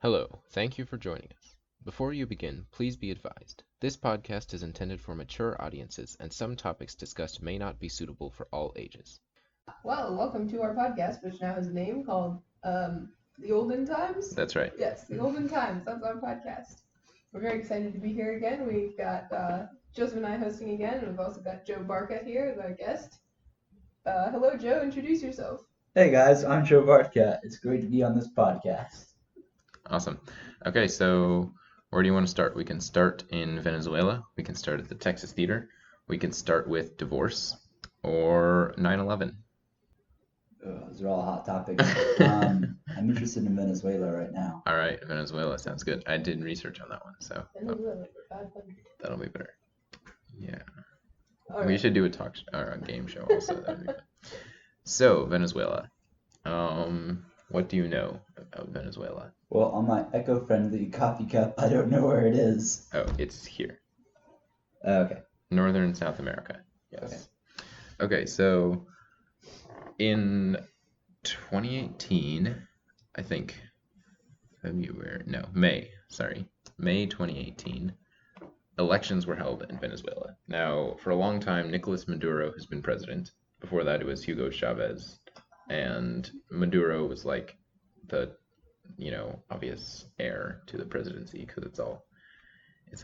Hello, thank you for joining us. Before you begin, please be advised, this podcast is intended for mature audiences and some topics discussed may not be suitable for all ages. Well, welcome to our podcast, which now has a name called The Olden Times. That's right. Yes, The Olden Times. That's our podcast. We're very excited to be here again. We've got Joseph and I hosting again, and we've also got Joe Bartke here as our guest. Hello, Joe. Introduce yourself. Hey guys, I'm Joe Bartke. It's great to be on this podcast. Awesome. Okay, so where do you want to start? We can start in Venezuela. We can start at the Texas Theater. We can start with divorce or 9/11. Those are all hot topics. I'm interested in Venezuela right now. All right, Venezuela sounds good. I did research on that one, so Venezuela for 500. that'll be better. Yeah. All We right. should do a talk or a game show also. That would be fun. So, Venezuela. What do you know about Venezuela? Well, on my eco-friendly coffee cup, I don't know where it is. Oh, it's here. Okay. Northern South America. Yes. Okay, so in 2018, I think May 2018, elections were held in Venezuela. Now, for a long time, Nicolas Maduro has been president. Before that, it was Hugo Chavez. And Maduro was like the, obvious heir to the presidency because it's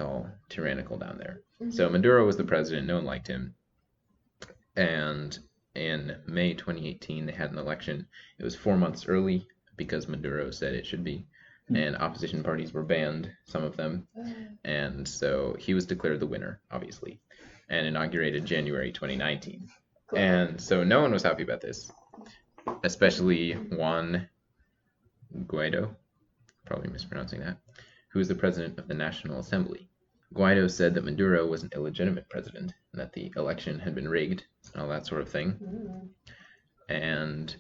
all tyrannical down there. Mm-hmm. So Maduro was the president. No one liked him. And in May 2018, they had an election. It was 4 months early because Maduro said it should be. And opposition parties were banned, some of them. And so he was declared the winner, obviously, and inaugurated January 2019. Cool. And so no one was happy about this, especially Juan Guaido, probably mispronouncing that, who is the president of the National Assembly. Guaido said that Maduro was an illegitimate president and that the election had been rigged and all that sort of thing. Mm. And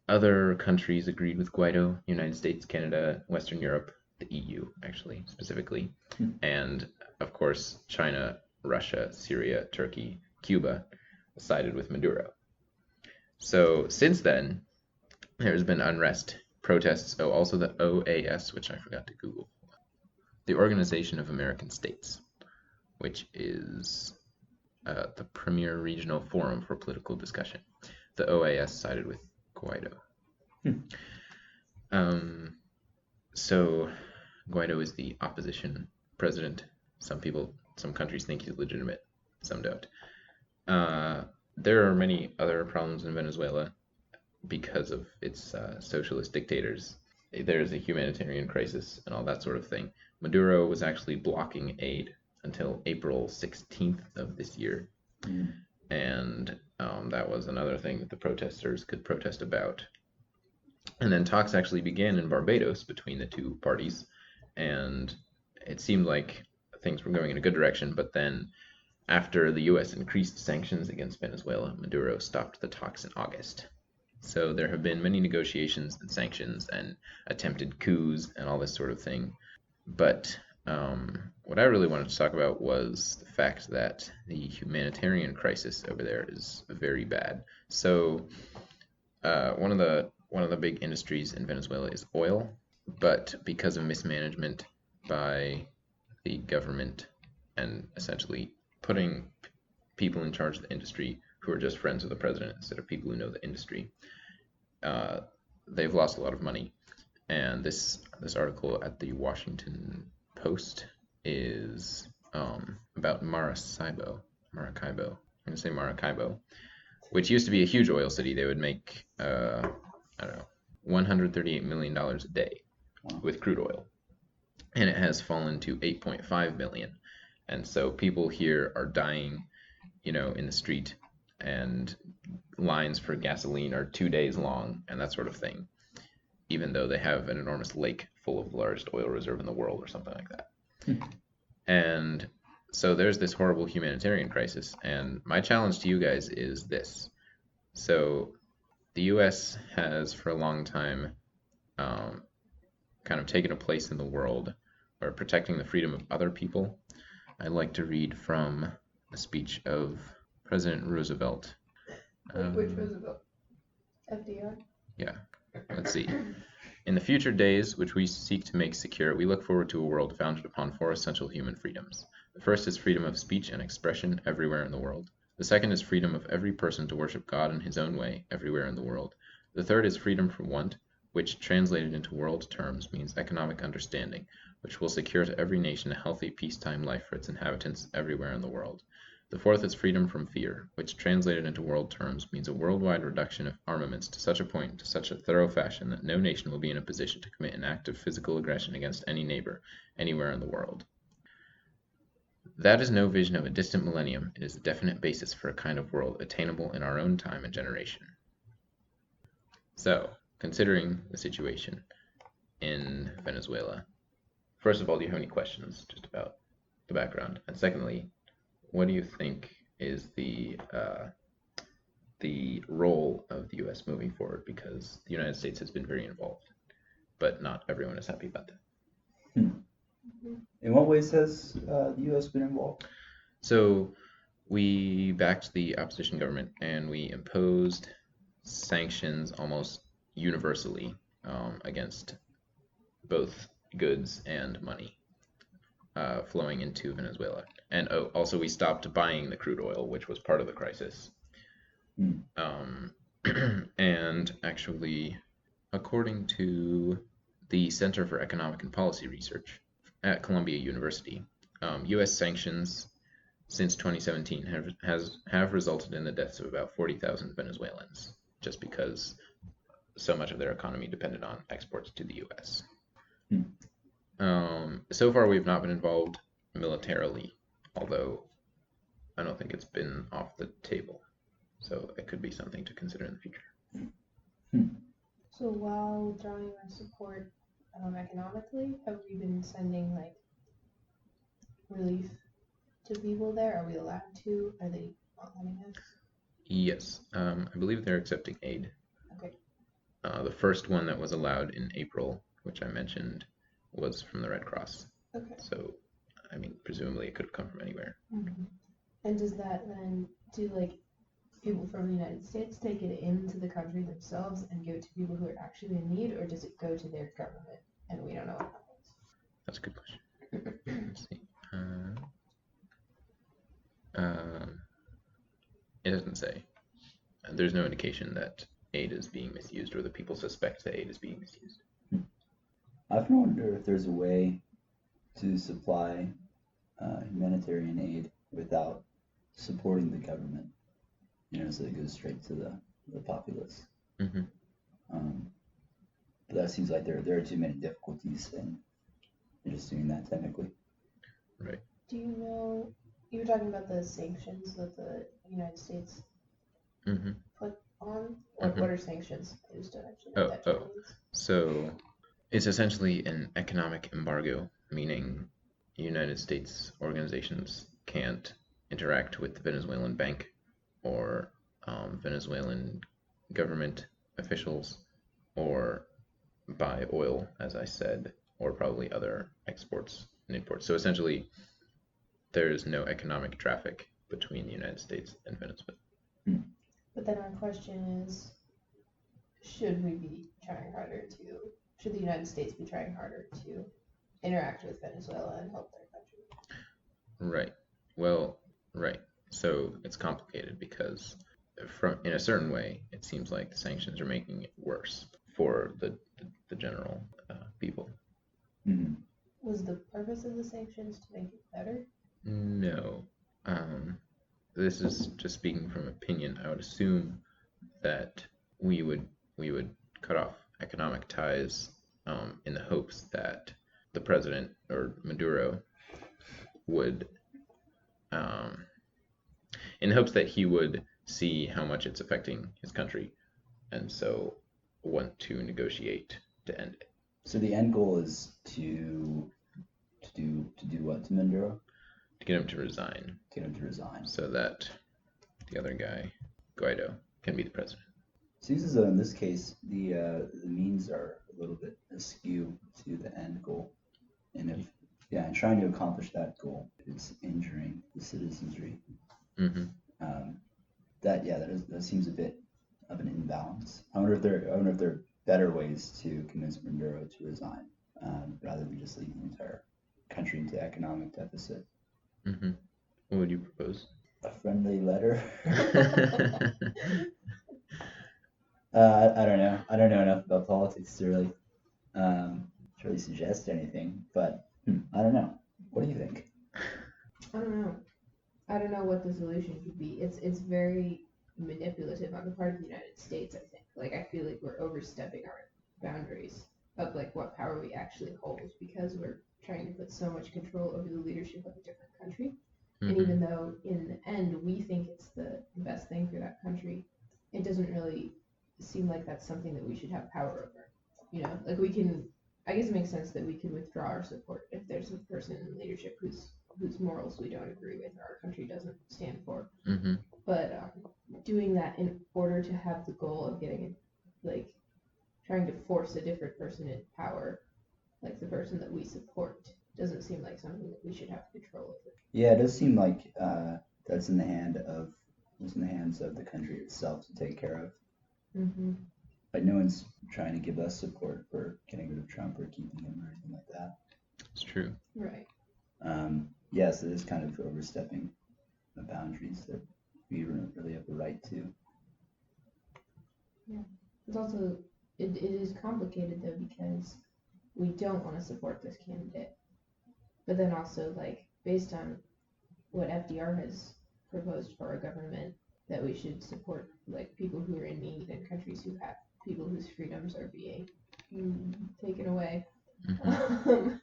other countries agreed with Guaido: United States, Canada, Western Europe, the EU, actually, specifically. And, of course, China, Russia, Syria, Turkey, Cuba sided with Maduro. So since then, there's been unrest, protests. Oh, also the OAS, which I forgot to Google. The Organization of American States, which is the premier regional forum for political discussion. The OAS sided with Guaido. So Guaido is the opposition president. Some countries think he's legitimate, some don't. There are many other problems in Venezuela because of its socialist dictators. There's a humanitarian crisis and all that sort of thing. Maduro was actually blocking aid until April 16th of this year. And that was another thing that the protesters could protest about. And then talks actually began in Barbados between the two parties, and it seemed like things were going in a good direction, but then after the U.S. increased sanctions against Venezuela, Maduro stopped the talks in August. So there have been many negotiations and sanctions and attempted coups and all this sort of thing. But what I really wanted to talk about was the fact that the humanitarian crisis over there is very bad. So one of the big industries in Venezuela is oil, but because of mismanagement by the government and essentially putting people in charge of the industry who are just friends with the president instead of people who know the industry, they've lost a lot of money. And this article at the Washington Post is about Maracaibo. I'm going to say Maracaibo, which used to be a huge oil city. They would make $138 million a day with crude oil, and it has fallen to 8.5 million. And so people here are dying, in the street, and lines for gasoline are 2 days long and that sort of thing, even though they have an enormous lake full of the largest oil reserve in the world or something like that. And so there's this horrible humanitarian crisis. And my challenge to you guys is this. So the U.S. has for a long time kind of taken a place in the world where protecting the freedom of other people. I'd like to read from a speech of President Roosevelt. Which Roosevelt? FDR? Yeah. Let's see. In the future days, which we seek to make secure, we look forward to a world founded upon four essential human freedoms. The first is freedom of speech and expression everywhere in the world. The second is freedom of every person to worship God in his own way everywhere in the world. The third is freedom from want, which translated into world terms means economic understanding, which will secure to every nation a healthy peacetime life for its inhabitants everywhere in the world. The fourth is freedom from fear, which translated into world terms means a worldwide reduction of armaments to such a point, to such a thorough fashion, that no nation will be in a position to commit an act of physical aggression against any neighbor anywhere in the world. That is no vision of a distant millennium. It is a definite basis for a kind of world attainable in our own time and generation. So, considering the situation in Venezuela, first of all, do you have any questions just about the background? And secondly, what do you think is the role of the U.S. moving forward? Because the United States has been very involved, but not everyone is happy about that. In what ways has the U.S. been involved? So we backed the opposition government and we imposed sanctions almost universally against both goods and money flowing into Venezuela. And also we stopped buying the crude oil, which was part of the crisis. And actually, according to the Center for Economic and Policy Research at Columbia University, U.S. sanctions since 2017 have resulted in the deaths of about 40,000 Venezuelans, just because so much of their economy depended on exports to the U.S. So far, we've not been involved militarily, although I don't think it's been off the table. So it could be something to consider in the future. So while drawing our support economically, have we been sending like relief to people there? Are we allowed to? Are they not letting us? Yes, I believe they're accepting aid. Okay. The first one that was allowed in April, which I mentioned, was from the Red Cross. Okay. So, I mean, presumably it could have come from anywhere. And does that then do like people from the United States take it into the country themselves and give it to people who are actually in need, or does it go to their government and we don't know what happens? That's a good question. Let's see. It doesn't say. There's no indication that aid is being misused or that people suspect that aid is being misused. I often wonder if there's a way to supply humanitarian aid without supporting the government, so it goes straight to the populace. But that seems like there are too many difficulties in just doing that technically. Right. Do you know, you were talking about the sanctions that the United States put on? What are sanctions? I just don't actually know what that means. So it's essentially an economic embargo, meaning United States organizations can't interact with the Venezuelan bank or Venezuelan government officials or buy oil, as I said, or probably other exports and imports. So essentially, there's no economic traffic between the United States and Venezuela. But then our question is, should the United States be trying harder to interact with Venezuela and help their country? Right. Well, right. So it's complicated because in a certain way, it seems like the sanctions are making it worse for the general people. Was the purpose of the sanctions to make it better? No. This is just speaking from opinion. I would assume that we would cut off economic ties in the hopes that the president or Maduro would in hopes that he would see how much it's affecting his country and so want to negotiate to end it. So the end goal is to do what to Maduro? To get him to resign. Get him to resign. So that the other guy, Guaido, can be the president. Seems as though in this case the means are a little bit askew to the end goal, and and trying to accomplish that goal is injuring the citizenry. That seems a bit of an imbalance. I wonder if they're better ways to convince Maduro to resign, rather than just leading the entire country into economic deficit. Mm-hmm. What would you propose? A friendly letter. I don't know. I don't know enough about politics to really suggest anything, but I don't know. What do you think? I don't know. I don't know what the solution could be. It's very manipulative on the part of the United States, I think. Like, I feel like we're overstepping our boundaries of like what power we actually hold because we're trying to put so much control over the leadership of a different country. And Mm-hmm. even though in the end we think it's the best thing for that country, it doesn't really seem like that's something that we should have power over. You know, like we can, I guess it makes sense that we can withdraw our support if there's a person in leadership whose morals we don't agree with or our country doesn't stand for. Mm-hmm. But doing that in order to have the goal of getting, like, trying to force a different person in power, like the person that we support, doesn't seem like something that we should have control over. Yeah, it does seem like that's in the hands of the country itself to take care of. Mm-hmm. Like no one's trying to give us support for getting rid of Trump or keeping him or anything like that. It's true. Right. Yes, it is kind of overstepping the boundaries that we really have a right to. Yeah. It's also, it is complicated though because we don't want to support this candidate. But then also, like, based on what FDR has proposed for our government, that we should support, like, people who are in need and countries who have people whose freedoms are being taken away. Mm-hmm.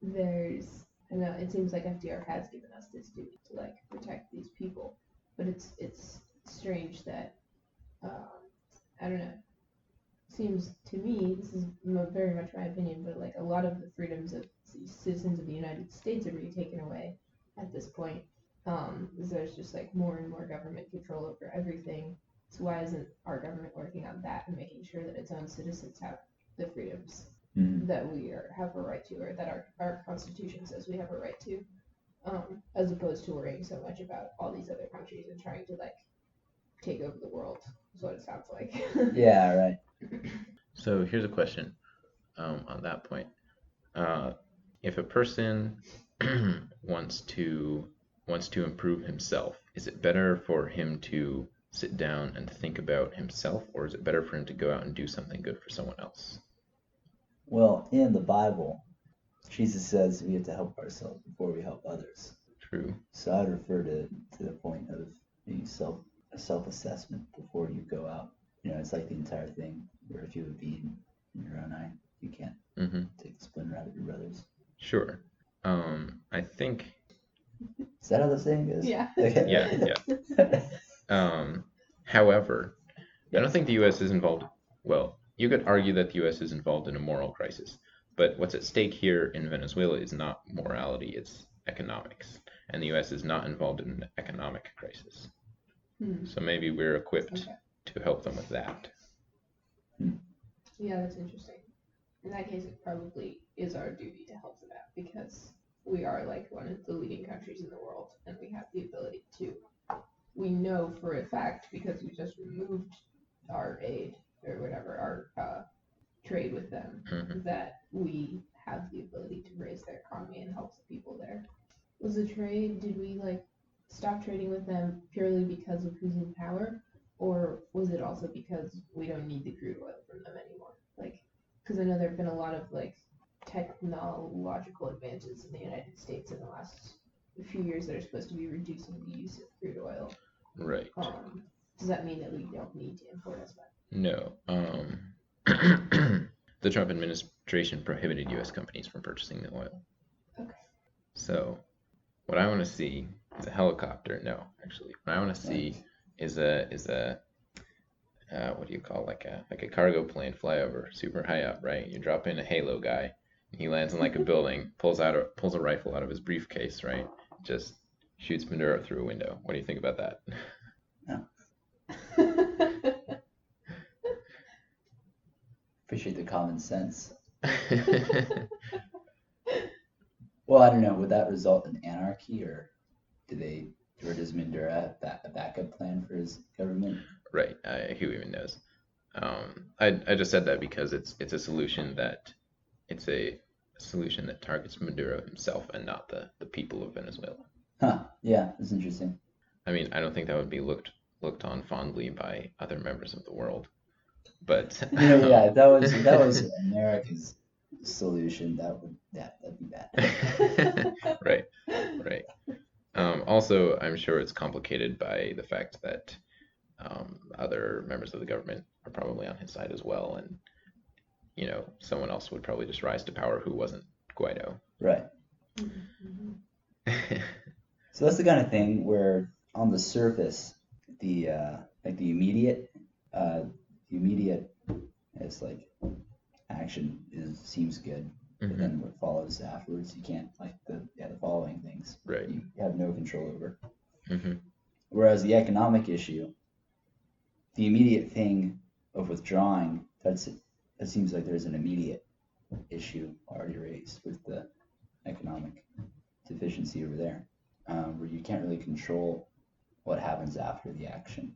There's, I know, it seems like FDR has given us this duty to, like, protect these people. But it's strange that, I don't know, seems to me, this is very much my opinion, but like a lot of the freedoms of citizens of the United States are being taken away at this point. There's just like more and more government control over everything. So why isn't our government working on that and making sure that its own citizens have the freedoms that we have a right to, or that our Constitution says we have a right to, as opposed to worrying so much about all these other countries and trying to like take over the world, is what it sounds like. Yeah, right. So here's a question on that point. If a person wants to improve himself, is it better for him to sit down and think about himself, or is it better for him to go out and do something good for someone else? Well, in the Bible, Jesus says we have to help ourselves before we help others. True. So I would refer to the point of being self-assessment before you go out. You know, it's like the entire thing where if you have a beam in your own eye, you can't take the splinter out of your brother's. Sure. I think. Is that how the saying goes? Yeah. Okay. Yeah. However, I don't think the U.S. is involved. Well, you could argue that the U.S. is involved in a moral crisis, but what's at stake here in Venezuela is not morality, it's economics. And the U.S. is not involved in an economic crisis. So maybe we're equipped to help them with that. Yeah, that's interesting. In that case, it probably is our duty to help them out because we are like one of the leading countries in the world and we have the ability to. We know for a fact, because we just removed our aid or whatever, our trade with them, that we have the ability to raise their economy and help the people there. Was the trade, did we like stop trading with them purely because of who's in power? Or was it also because we don't need the crude oil from them anymore? Like, because I know there have been a lot of like technological advances in the United States in the last few years that are supposed to be reducing the use of crude oil. Right. Does that mean that we don't need to import as much? No. The Trump administration prohibited U.S. companies from purchasing the oil. Okay. So what I want to see is a helicopter. No, actually, what I want to see is a what do you call like a cargo plane fly over super high up, right? You drop in a Halo guy, and he lands in like a building, pulls a rifle out of his briefcase, right? Just shoots Maduro through a window. What do you think about that? No. Appreciate the common sense. Well, I don't know. Would that result in anarchy, or does Maduro have a backup plan for his government? Right. Who even knows? I just said that because it's a solution that targets Maduro himself and not the people of Venezuela. Huh. Yeah, that's interesting. I mean, I don't think that would be looked on fondly by other members of the world, but Yeah, if that was America's solution, that'd be bad. right. Also, I'm sure it's complicated by the fact that other members of the government are probably on his side as well, and someone else would probably just rise to power who wasn't Guaido. Right. So that's the kind of thing where, on the surface, the immediate as like action seems good, but then what follows afterwards, you can't, like the following things. Right. You have no control over. Mm-hmm. Whereas the economic issue, the immediate thing of withdrawing, it seems like there's an immediate issue already raised with the economic deficiency over there, where you can't really control what happens after the action.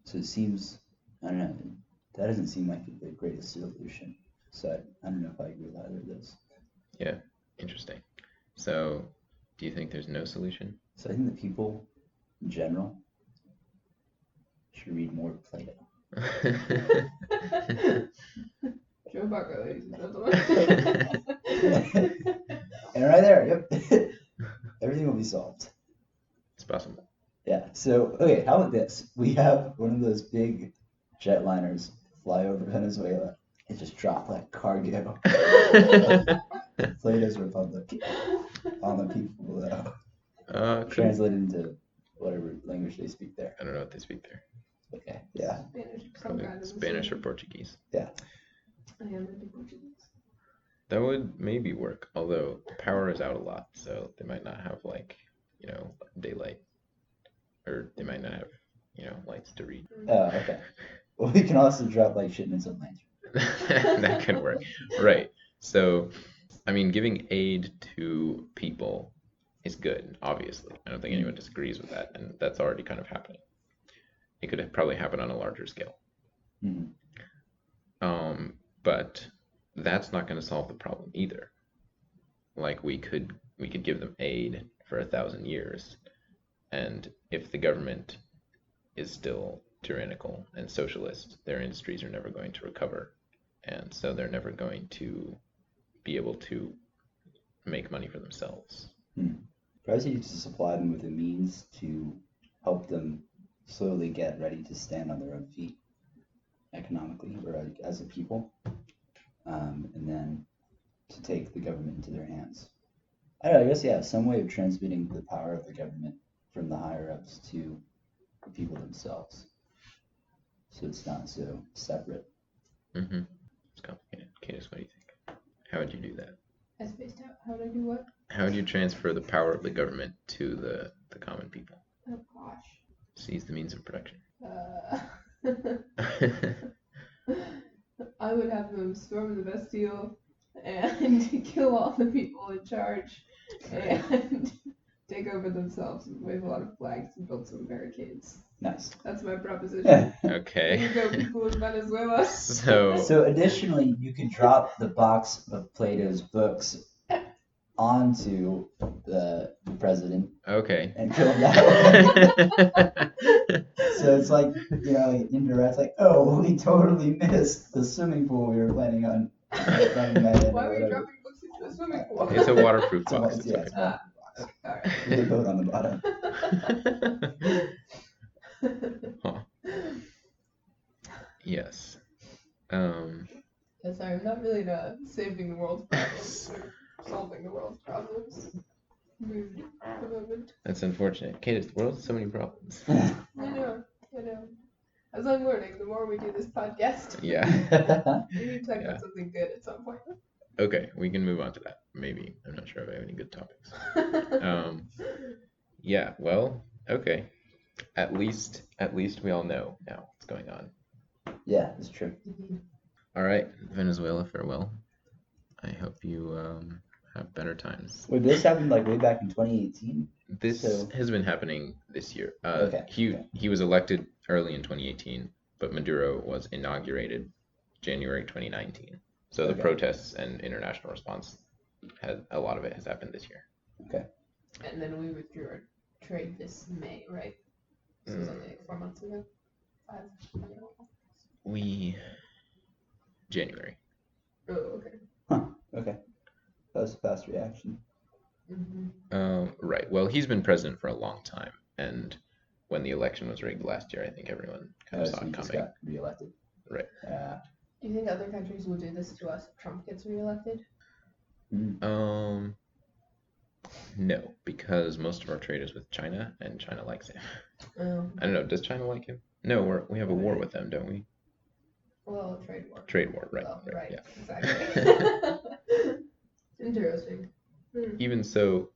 So it seems, I don't know, that doesn't seem like the greatest solution. So I don't know if I agree with either of those. Yeah, interesting. So do you think there's no solution? So I think the people in general should read more Plato. Joe Bartke, ladies and gentlemen. And right there, yep. Everything will be solved. It's possible. Yeah. So, okay, how about this? We have one of those big jetliners fly over Venezuela and just drop like cargo of Plato's Republic on the people below. Translated into whatever language they speak there. I don't know what they speak there. Okay. Yeah. Spanish or Portuguese. Yeah. I am into Portuguese. That would maybe work, although the power is out a lot, so they might not have daylight, or they might not have lights to read. Oh, okay. Well, we can also drop like shipments of lanterns. That could work, right? So, I mean, giving aid to people is good, obviously. I don't think anyone disagrees with that, and that's already kind of happening. It could probably happen on a larger scale. Mm-hmm. But that's not going to solve the problem either. Like we could give them aid for 1,000 years, and if the government is still tyrannical and socialist, their industries are never going to recover, and so they're never going to be able to make money for themselves. Perhaps you need to supply them with the means to help them slowly get ready to stand on their own feet economically or as a people, and then to take the government into their hands. I don't know, I guess, yeah, some way of transmitting the power of the government from the higher ups to the people themselves, so it's not so separate. Mm-hmm. It's complicated. Candace, what do you think? How would you do that? I spaced out. How would I do what? How would you transfer the power of the government to the common people? Oh gosh. Seize the means of production. I would have them storm the Bastille and kill all the people in charge and take over themselves and wave a lot of flags and build some barricades. Nice. That's my proposition. Okay. Here you go, people in Venezuela. So additionally, you could drop the box of Plato's books onto the president. Okay. And kill him that way. So it's like, indirect, like, oh, we totally missed the swimming pool we were planning on. Why were you dropping books into the swimming pool? It's a waterproof box. It's a waterproof box. All right. With a boat on the bottom. Huh. Yes. Yes, I'm not really saving the world's problems or solving the world's problems. Mood at the moment. That's unfortunate. Kate, the world has so many problems. I know. As I'm learning, the more we do this podcast. Yeah. We need to talk about something good at some point. Okay, we can move on to that. Maybe. I'm not sure if I have any good topics. Yeah, well, okay. At least we all know now what's going on. Yeah, that's true. All right, Venezuela, farewell. I hope you have better times. Wait, this happened like way back in 2018? This has been happening this year. Okay. He was elected early in 2018, but Maduro was inaugurated January 2019. So the Okay. protests and international response a lot of it has happened this year. Okay. And then we withdrew our trade this May, right? So it was only like 4 months ago. 5. I don't know. January. Oh, okay. Huh. Okay. That was a fast reaction. Right. Well, he's been president for a long time, and when the election was rigged last year, I think everyone kind of saw So he it just coming. got reelected. Right. Do you think other countries will do this to us if Trump gets reelected? No, because most of our trade is with China, and China likes him. I don't know. Does China like him? No, we have a war with them, don't we? Well, trade war. Trade war, right? Well, right. Yeah. Exactly. Interesting. Even so,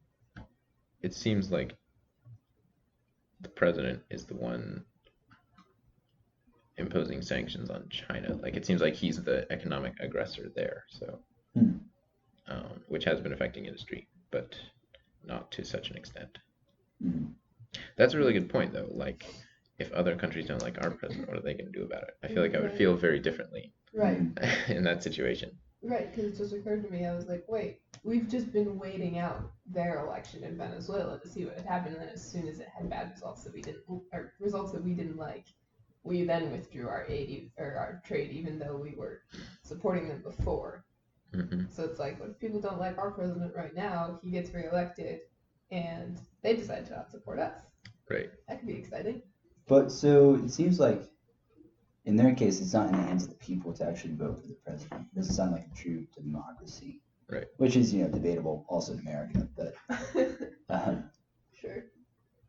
it seems like the president is the one imposing sanctions on China. Like it seems like he's the economic aggressor there. So, which has been affecting industry, but not to such an extent. That's a really good point, though. Like, if other countries don't like our president, what are they going to do about it? I feel like I would feel very differently in that situation. Right, because it just occurred to me, I was like, wait, we've just been waiting out their election in Venezuela to see what had happened, and then as soon as it had bad results that we didn't like, we then withdrew our aid or our trade, even though we were supporting them before. So it's like, if people don't like our president right now, he gets reelected, and they decide to not support us. Right. That could be exciting. But so it seems like in their case, it's not in the hands of the people to actually vote for the president. It doesn't sound like a true democracy. Right. Which is, debatable also in America, but Sure.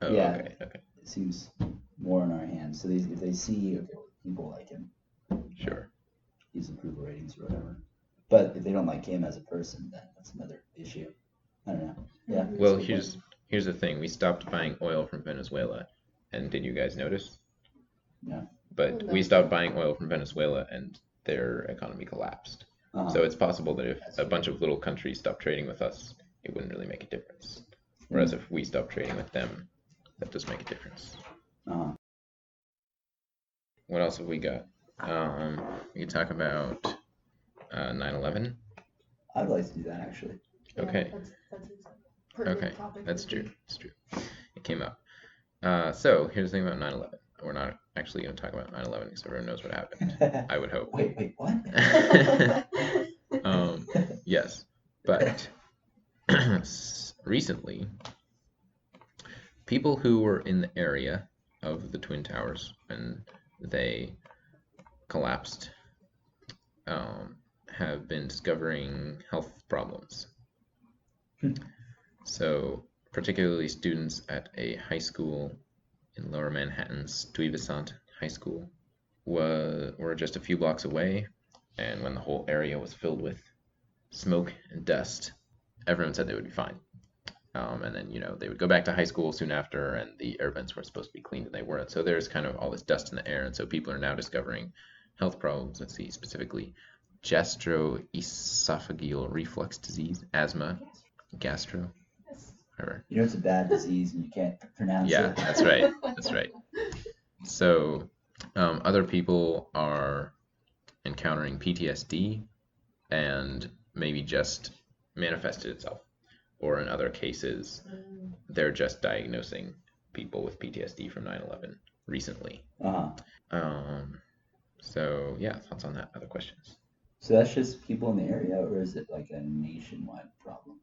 Oh, yeah, okay. It seems more in our hands. So if they see, people like him, sure, his approval ratings or whatever. But if they don't like him as a person, then that's another issue. I don't know. Yeah. Well, here's the thing. We stopped buying oil from Venezuela, and did you guys notice? No. But we stopped buying oil from Venezuela, and their economy collapsed. So it's possible that if a bunch of little countries stopped trading with us, it wouldn't really make a difference. Whereas if we stop trading with them, that does make a difference. What else have we got? We could talk about 9/11. I'd like to do that, actually. Okay. That's a pertinent topic. That's true. It's true. It came up. So here's the thing about 9/11. We're not actually going to talk about 9/11 because everyone knows what happened. I would hope. Wait, what? Yes, but recently, people who were in the area of the Twin Towers when they collapsed have been discovering health problems. So, particularly students at a high school in Lower Manhattan's Stuyvesant High School were just a few blocks away, and when the whole area was filled with smoke and dust, everyone said they would be fine. And then, they would go back to high school soon after, and the air vents were supposed to be cleaned, and they weren't. So there's kind of all this dust in the air, and so people are now discovering health problems. Let's see, specifically gastroesophageal reflux disease, asthma, gastro. Whatever. It's a bad disease and you can't pronounce it. Yeah, that's right. That's right. So other people are encountering PTSD and maybe just manifested itself. Or in other cases, they're just diagnosing people with PTSD from 9/11 recently. So yeah, thoughts on that? Other questions? So that's just people in the area, or is it like a nationwide problem?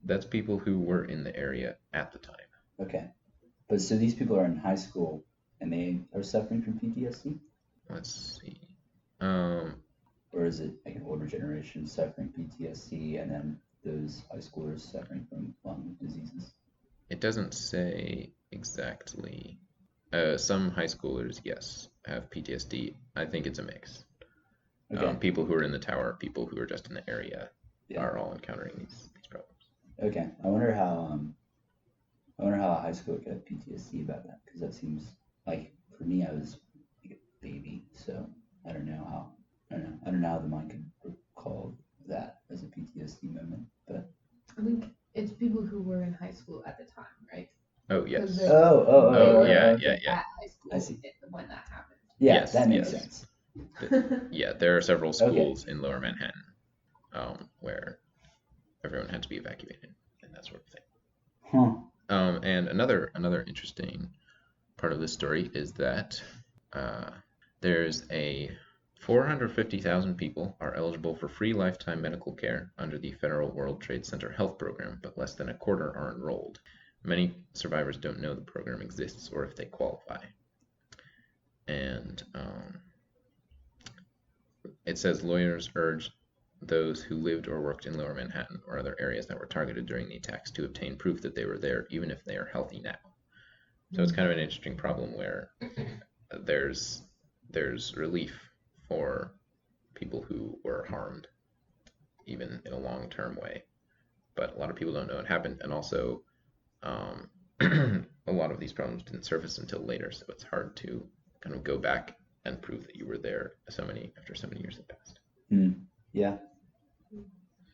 That's people who were in the area at the time. Okay. But so these people are in high school and they are suffering from PTSD? Let's see. Or is it like an older generation suffering PTSD and then those high schoolers suffering from lung diseases? It doesn't say exactly. Some high schoolers, yes, have PTSD. I think it's a mix. Okay. People who are in the tower, people who are just in the area are all encountering these problems. Okay. I wonder how a high schooler could have PTSD about that, because that seems like, for me, I was like a baby, so I don't know how the mind could recall that as a PTSD moment, but I think it's people who were in high school at the time, right? Oh yes. Yeah. At high school I see. when that happened. Yeah, Yes, that makes yes. sense. Yeah, there are several schools in Lower Manhattan where everyone had to be evacuated and that sort of thing. Huh. And another interesting part of this story is that there's a 450,000 people are eligible for free lifetime medical care under the Federal World Trade Center Health Program, but less than a quarter are enrolled. Many survivors don't know the program exists or if they qualify. And it says lawyers urge those who lived or worked in Lower Manhattan or other areas that were targeted during the attacks to obtain proof that they were there, even if they are healthy now. So it's kind of an interesting problem where there's relief for people who were harmed, even in a long-term way, but a lot of people don't know it happened, and also a lot of these problems didn't surface until later, so it's hard to kind of go back and prove that you were there after so many years have passed. Yeah.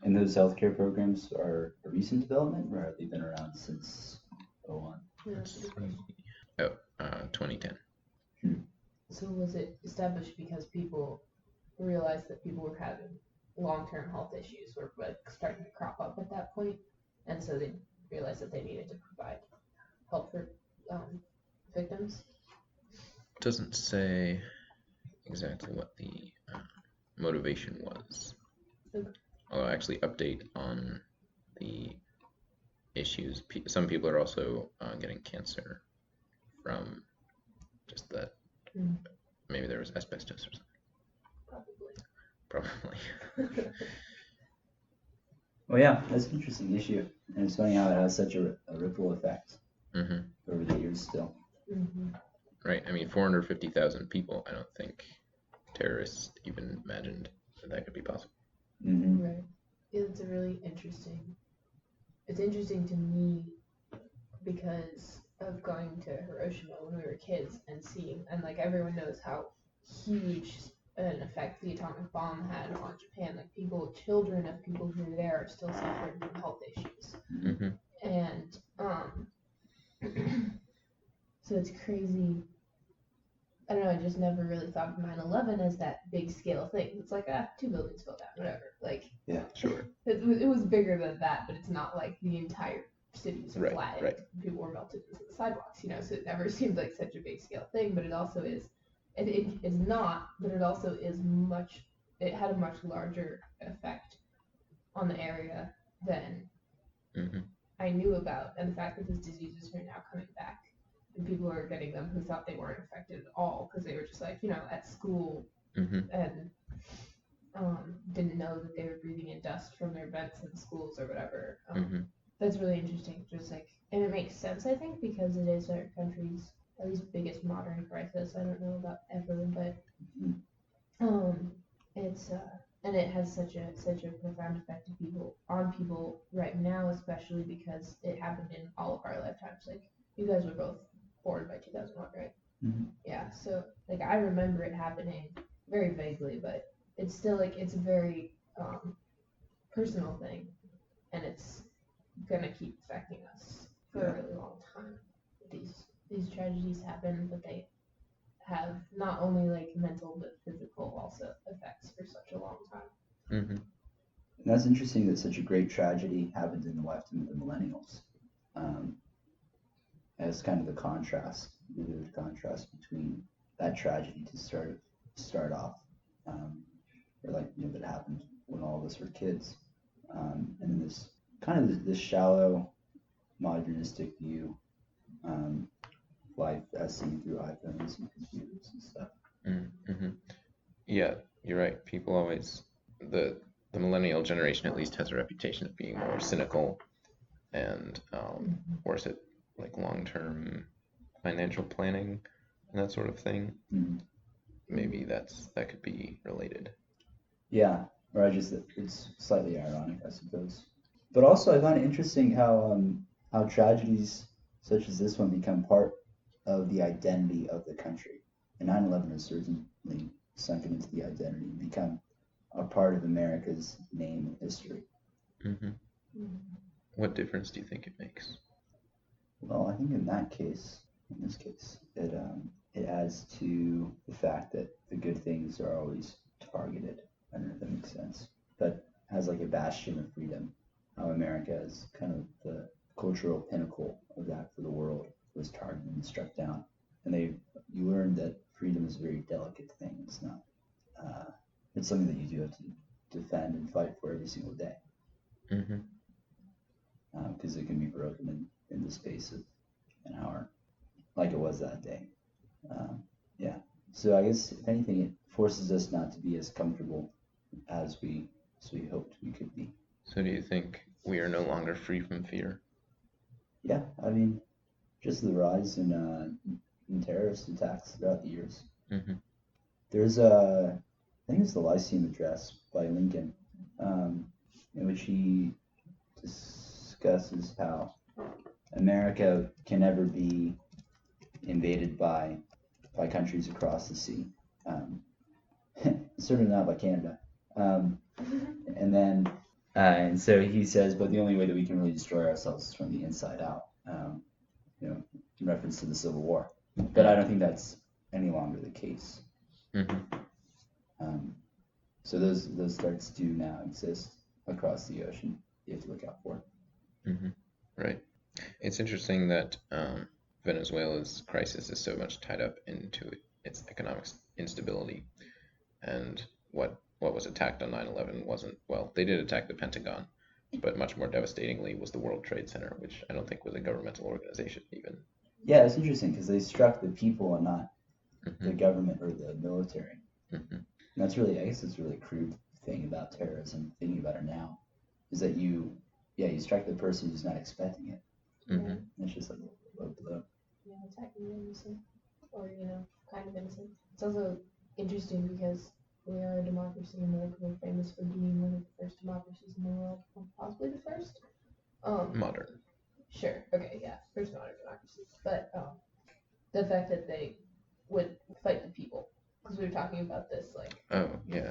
And those healthcare programs are a recent development, or have they been around since 01? Let's see. Oh, 2010. So was it established because people realized that people were having long-term health issues were like starting to crop up at that point, and so they realized that they needed to provide help for victims? Doesn't say exactly what the motivation was. Okay. Although actually update on the issues. Some people are also getting cancer from just that. Maybe there was asbestos or something. Probably. Well, yeah, that's an interesting issue, and it's funny how it has such a ripple effect over the years still. Right. I mean, 450,000 people. I don't think terrorists even imagined that could be possible. Right. Yeah, it's a really interesting. It's interesting to me because of going to Hiroshima when we were kids and seeing, and like everyone knows how huge an effect the atomic bomb had on Japan. Like children of people who were there are still suffering from health issues. And so it's crazy. I don't know, I just never really thought of 9/11 as that big scale thing. It's like, 2 buildings fell down, whatever. Like, yeah, sure. It was bigger than that, but it's not like the entire city was flattened. Right. People were melted into the sidewalks, so it never seemed like such a big scale thing, but it also is, it is not, but it also is it had a much larger effect on the area than I knew about. And the fact that these diseases are now coming back and people are getting them who thought they weren't affected at all because they were just like, at school and didn't know that they were breathing in dust from their vents in schools or whatever. That's really interesting. Just like, and it makes sense, I think, because it is our country's at least biggest modern crisis. I don't know about ever, but it's and it has such a profound effect on people right now, especially because it happened in all of our lifetimes. Like, you guys were both born by 2001, right? Yeah, so like I remember it happening very vaguely, but it's still like it's a very personal thing, and it's gonna keep affecting us for a really long time. These tragedies happen, but they have not only like mental but physical also effects for such a long time. And that's interesting that such a great tragedy happened in the lifetime of the millennials. As kind of the contrast between that tragedy to start off, or like that happened when all of us were kids, and then this kind of this shallow, modernistic view, life as seen through iPhones and computers and stuff. Yeah, you're right. People always the millennial generation at least has a reputation of being more cynical and worse at like long-term financial planning and that sort of thing. Maybe that could be related. Yeah, or it's slightly ironic, I suppose. But also, I find it interesting how tragedies such as this one become part of the identity of the country. And 9/11 has certainly sunken into the identity and become a part of America's name and history. What difference do you think it makes? Well, I think in this case, it adds to the fact that the good things are always targeted. I don't know if that makes sense. But as like a bastion of freedom, how America is kind of the cultural pinnacle of that for the world was targeted and struck down. And you learned that freedom is a very delicate thing. It's not, it's something that you do have to defend and fight for every single day. Because it can be broken in the space of an hour, like it was that day. Yeah. So I guess if anything, it forces us not to be as comfortable as we hoped we could be. So do you think we are no longer free from fear? Yeah, I mean, just the rise in terrorist attacks throughout the years. There's I think it's the Lyceum Address by Lincoln, in which he discusses how America can never be invaded by countries across the sea. Certainly not by Canada. And then, and so he says, but the only way that we can really destroy ourselves is from the inside out. In reference to the Civil War. But I don't think that's any longer the case. So those threats do now exist across the ocean. You have to look out for. Right. It's interesting that Venezuela's crisis is so much tied up into its economic instability, and what was attacked on 9/11 wasn't, well, they did attack the Pentagon, but much more devastatingly was the World Trade Center, which I don't think was a governmental organization even. Yeah, it's interesting because they struck the people and not the government or the military. And that's really, I guess it's a really crude thing about terrorism, thinking about it now, is that you strike the person who's not expecting it. And it's just like a low blow. Yeah, attacking the innocent, or kind of innocent. It's also interesting because we are a democracy and we're famous for being one of the first democracies in the world, possibly the first. Modern. Sure. Okay. Yeah. First modern democracy, but the fact that they would fight the people, because we were talking about this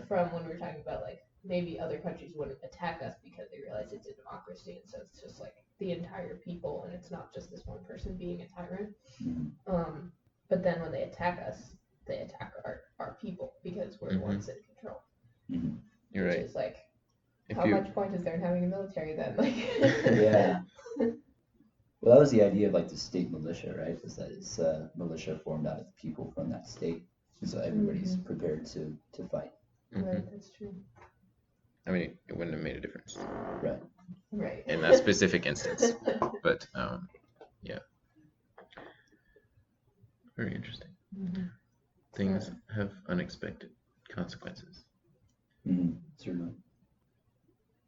from when we were talking about like maybe other countries wouldn't attack us because they realize it's a democracy, and so it's just like the entire people, and it's not just this one person being a tyrant. But then when they attack us, they attack our people because we're the ones in control. You're which right. Is like, how much point is there in having a military then? Like, yeah. Well, that was the idea of like the state militia, right? Was that it's a militia formed out of the people from that state, so everybody's prepared to fight. Right, that's true. I mean, it wouldn't have made a difference. Right. In that specific instance, but yeah. Very interesting. Things have unexpected consequences. Certainly.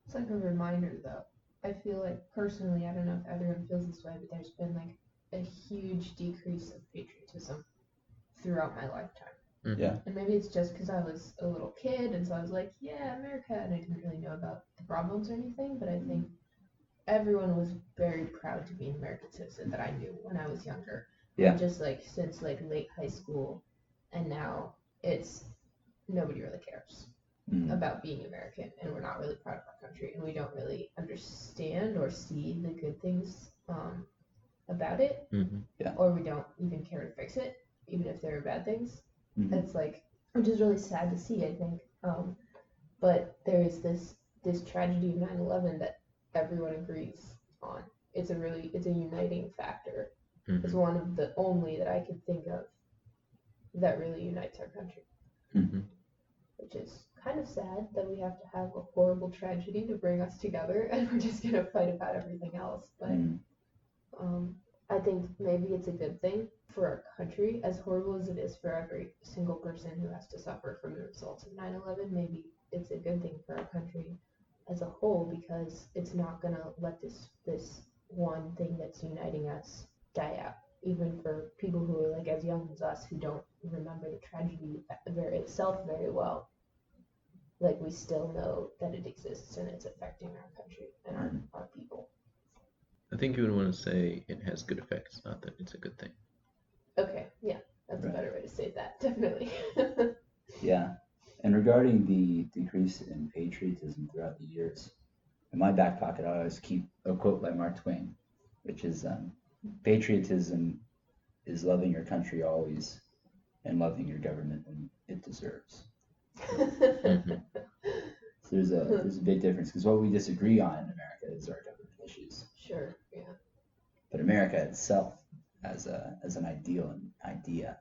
It's like a reminder, though. I feel like personally, I don't know if everyone feels this way, but there's been like a huge decrease of patriotism throughout my lifetime. Yeah. And maybe it's just because I was a little kid, and so I was like, yeah, America, and I didn't really know about the problems or anything, but I think everyone was very proud to be an American citizen that I knew when I was younger. Yeah. And just like since like late high school, and now it's nobody really cares about being American, and we're not really proud of our country, and we don't really understand or see the good things about it, or we don't even care to fix it, even if there are bad things. It's like, which is really sad to see, I think. But there is this tragedy of 9/11 that everyone agrees on. It's a uniting factor. It's one of the only that I could think of that really unites our country. Which is kind of sad that we have to have a horrible tragedy to bring us together, and we're just gonna fight about everything else. But I think maybe it's a good thing for our country, as horrible as it is for every single person who has to suffer from the results of 9/11. Maybe it's a good thing for our country as a whole, because it's not gonna let this one thing that's uniting us die out. Even for people who are like as young as us, who don't remember the tragedy itself very well, like we still know that it exists and it's affecting our country and our people. I think you would want to say it has good effects, not that it's a good thing. Okay, yeah, that's a better way to say that, definitely. Yeah, and regarding the decrease in patriotism throughout the years, in my back pocket I always keep a quote by Mark Twain, which is, patriotism is loving your country always, and loving your government when it deserves. Mm-hmm. So there's a big difference, because what we disagree on in America is our government issues. Sure, yeah. But America itself, as an ideal and idea,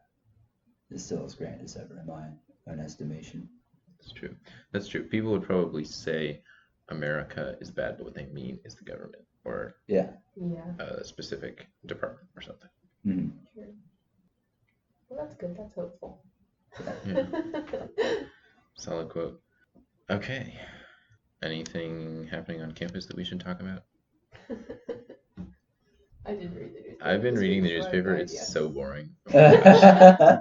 is still as grand as ever, in my own estimation. That's true. That's true. People would probably say America is bad, but what they mean is the government or Yeah. a specific department or something. Mm-hmm. Sure. Well, that's good. That's hopeful. Yeah. Solid quote. Okay. Anything happening on campus that we should talk about? I didn't read the newspaper. I've been this reading week, the so I have newspaper. no It's idea. so boring. Oh my gosh.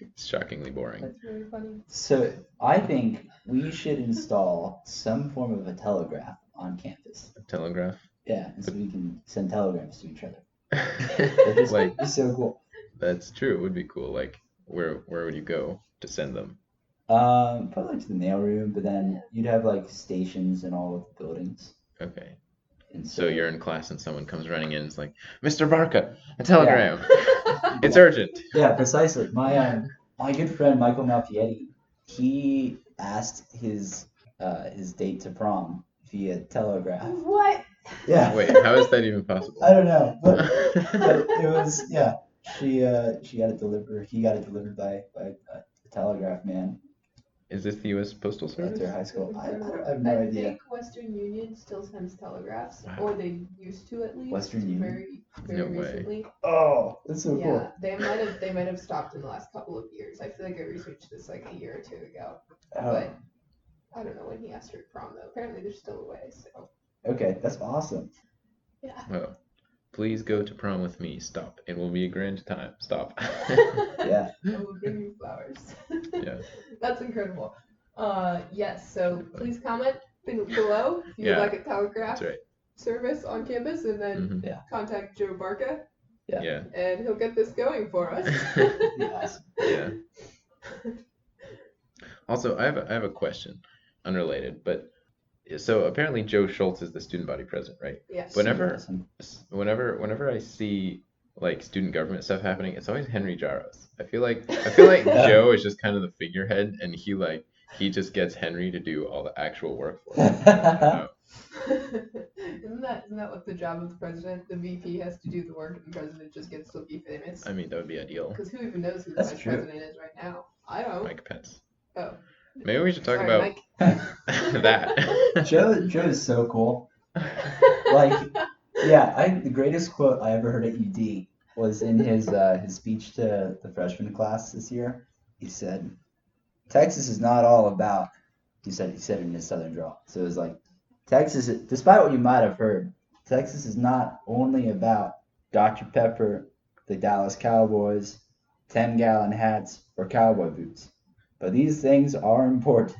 It's shockingly boring. That's really funny. So I think we should install some form of a telegraph on campus. A telegraph? Yeah, and so we can send telegrams to each other. It's Like, so cool. that's true. It would be cool. Like, where would you go to send them? Probably to the mail room, but then you'd have like stations in all of the buildings. Okay. And So you're in class and someone comes running in and is like, Mr. Bartke, a telegram. It's Yeah. urgent. Yeah, precisely. My good friend Michael Malfietti, he asked his date to prom via telegraph. What? Yeah. Wait, how is that even possible? I don't know, but it was, yeah. She got it delivered. He got it delivered by a telegraph man Is this the U.S. Postal at Service? their high school. I have no I idea. think Western Union still sends telegraphs, Wow. or they used to at least. Western Union? Very No way. recently. Oh, that's so Yeah, cool. they might have stopped in the last couple of years. I feel like I researched this like a year or two ago. Oh, But I don't know when he asked her to prom though. Apparently they're still away. So okay, that's awesome. yeah. Well, please go to prom with me. Stop. It will be a grand time. Stop. Yeah. I will bring you flowers. Yeah. That's incredible. Yes. So please comment below if you would Yeah, like a telegraph That's right. service on campus, and then Mhm. contact Joe Bartke, Yeah. and he'll get this going for us. That'd be awesome. Yeah. Also, I have a question, unrelated, but so apparently Joe Schultz is the student body president, right? Yes. Whenever- Awesome. Whenever I see like student government stuff happening, it's always Henry Jaros. I feel like Joe is just kind of the figurehead, and he just gets Henry to do all the actual work for him. I don't know. Isn't that what the job of the president? The VP has to do the work, and the president just gets to be famous. I mean, that would be ideal. Because who even knows who the That's vice true. president is right now? I don't. Mike Pence. Oh. Maybe we should talk Sorry, about Mike. that. Joe is so cool. Like, yeah, the greatest quote I ever heard at UD was in his speech to the freshman class this year. He said, "Texas is not all about." He said in his southern drawl. So it was like, Texas, despite what you might have heard, Texas is not only about Dr. Pepper, the Dallas Cowboys, 10-gallon hats, or cowboy boots, but these things are important.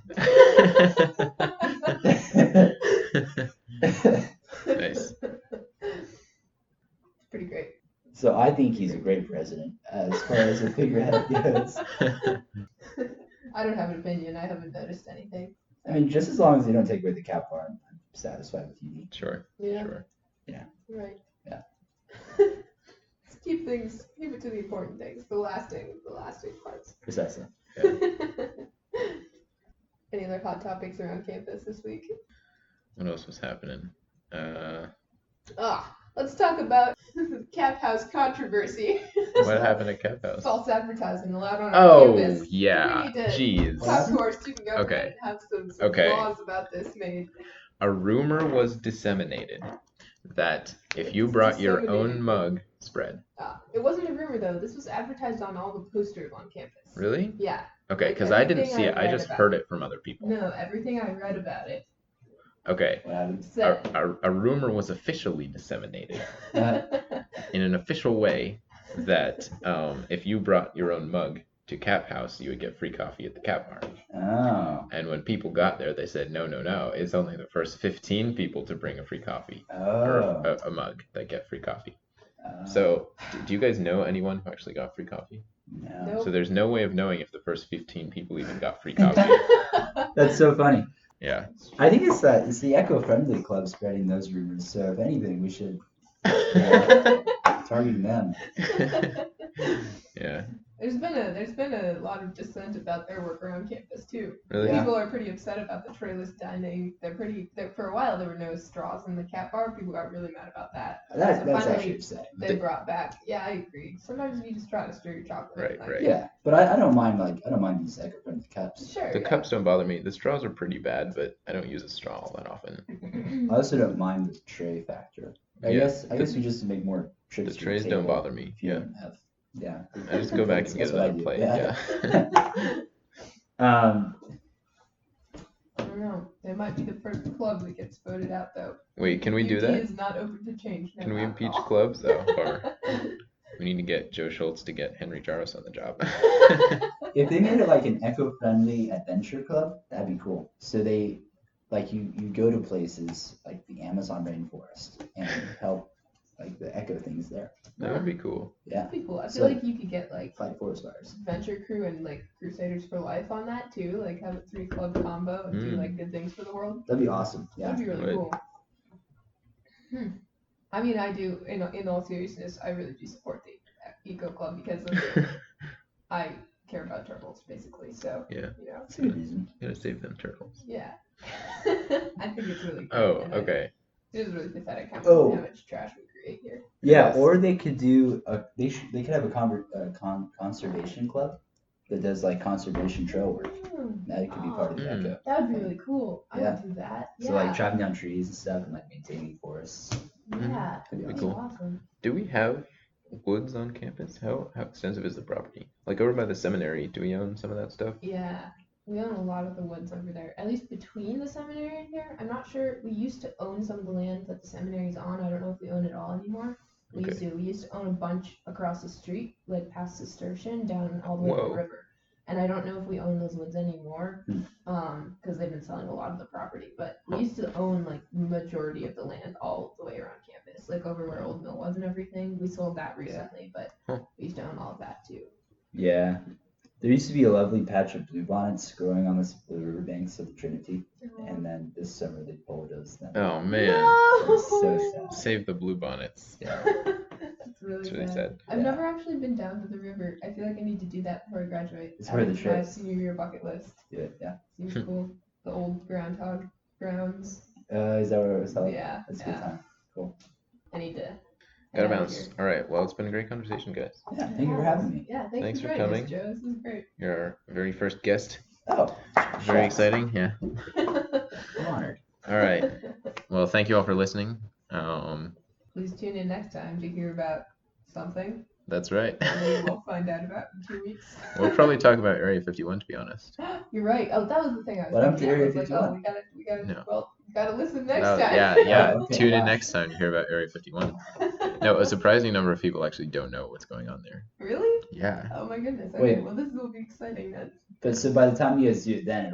Nice. Pretty great. So I think he's a great president as far as a figurehead goes. I don't have an opinion. I haven't noticed anything. I mean, just as long as they don't take away the cap bar, I'm satisfied with UD. Sure. Yeah. Sure. Right. Yeah. Let's keep it to the important things, the lasting parts. Precisely. Yeah. Any other hot topics around campus this week? What else was happening? Let's talk about Cap House controversy. What happened at Cap House? False advertising allowed on our campus. Yeah. We need to Jeez. talk to our student government Okay. and have some Okay. laws about this made. A rumor was disseminated that if you brought your own mug spread. It wasn't a rumor though. This was advertised on all the posters on campus. Really? Yeah. Okay, Like because I didn't everything see I it. I read just about heard it. it from other people. No, everything I read about it Okay. What happened? said. A rumor was officially disseminated Uh, in an official way that if you brought your own mug to Cap House, you would get free coffee at the Cap Bar. Oh. And when people got there, they said, no, it's only the first 15 people to bring a free coffee or Oh. a mug that get free coffee. Oh. So, do you guys know anyone who actually got free coffee? No. Nope. So there's no way of knowing if the first 15 people even got free coffee. That's so funny. Yeah. I think it's the eco-friendly club spreading those rumors. So if anything, we should target them. Yeah. There's been a lot of dissent about their work around campus too. Really? Yeah. People are pretty upset about the trayless dining. For a while there were no straws in the cat bar. People got really mad about that. That's finally, actually upsetting. They brought back. Yeah, I agree. Sometimes you just try to stir your chocolate. Right. Yeah, but I don't mind these eco-friendly cups. Sure. The cups don't bother me. The straws are pretty bad, but I don't use a straw all that often. I also don't mind the tray factor. I guess we just make more trips. The trays don't bother me. If you don't have, yeah. I just go back and get another plate. Yeah. I don't know. They might be the first club that gets voted out, though. Wait, can we do UT that? is not open to change. Can we impeach clubs? Oh, bummer. We need to get Joe Schultz to get Henry Jarvis on the job. If they made it like an eco-friendly adventure club, that'd be cool. So they, like, you go to places like the Amazon rainforest and help like the eco things there. That would be cool. Yeah. That'd be cool. I So, feel like you could get like Fight forest fires. Venture Crew and like Crusaders for Life on that too. Like have a 3-club combo and do like good things for the world. That'd be awesome. Yeah. That'd be really Right. cool. I mean, I do. In all seriousness, I really do support the Eco Club because I care about turtles, basically. So Yeah. That's a good reason. Gotta save them turtles. Yeah. I think it's really good. Oh, and okay. It is really pathetic how much trash we create here. Yeah, Yes. or they could do they could have a conservation club that does like conservation trail work. That could be part of the eco. That would be really cool. I Yeah. would do that. So like chopping down trees and stuff and like maintaining forests. Yeah, That'd be that'd be cool. awesome. Do we have woods on campus? How extensive is the property? Like over by the seminary, do we own some of that stuff? Yeah, we own a lot of the woods over there. At least between the seminary and here. I'm not sure. We used to own some of the land that the seminary's on. I don't know if we own it all anymore. We used to own a bunch across the street, like past Cistercian, down all the way to Whoa. the river. And I don't know if we own those woods anymore, because they've been selling a lot of the property. But we used to own like majority of the land all the way around campus, like over where Old Mill was and everything. We sold that recently, but we used to own all of that too. Yeah. There used to be a lovely patch of bluebonnets growing on the riverbanks of the Trinity, and then this summer they bulldozed them. Oh man. No! It's so sad. Save the bluebonnets. Yeah. That's really, It's really sad. sad. I've Yeah. never actually been down to the river. I feel like I need to do that before I graduate. It's part of the Add it to my trip. senior year bucket list. Yeah. Seems cool. The old groundhog grounds. Is that what it was like? Yeah. That's a good time. Cool. I need to. Gotta head out bounce. here. All right. Well, it's been a great conversation, guys. Yeah, thank you for having me. Yeah, Thanks for for joining coming. us, Joe. This is great. You're our very first guest. Oh, Very shucks. exciting. Yeah. I'm honored. All right. Well, thank you all for listening. Please tune in next time to hear about something That's right. that we will find out about in 2 weeks. We'll probably talk about Area 51, to be honest. You're right. Oh, that was the thing I was What happened thinking. to I was Area like, oh, 51? we gotta, No. well, you gotta listen next No, time. yeah. Oh, okay, Tune in wow. next time to hear about Area 51. No, a surprising number of people actually don't know what's going on there. Really? Yeah. Oh my goodness. Okay, Wait. well this will be exciting then. But so by the time you guys do it, then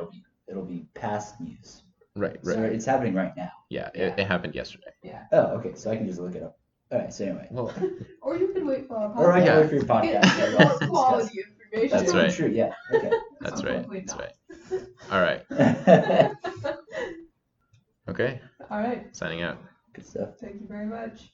it'll be past news. Right. So it's happening right now. Yeah, Yeah. it happened yesterday. Oh, okay. So I can just look it up. All right. So anyway, Well, Or you could wait for our podcast. or I can Yeah. wait for your podcast. Get and we'll quality information. That's discuss. right. True. Yeah. Okay. that's Oh, right. hopefully That's not. right. All right. Okay. All right. Signing out. Good stuff. Thank you very much.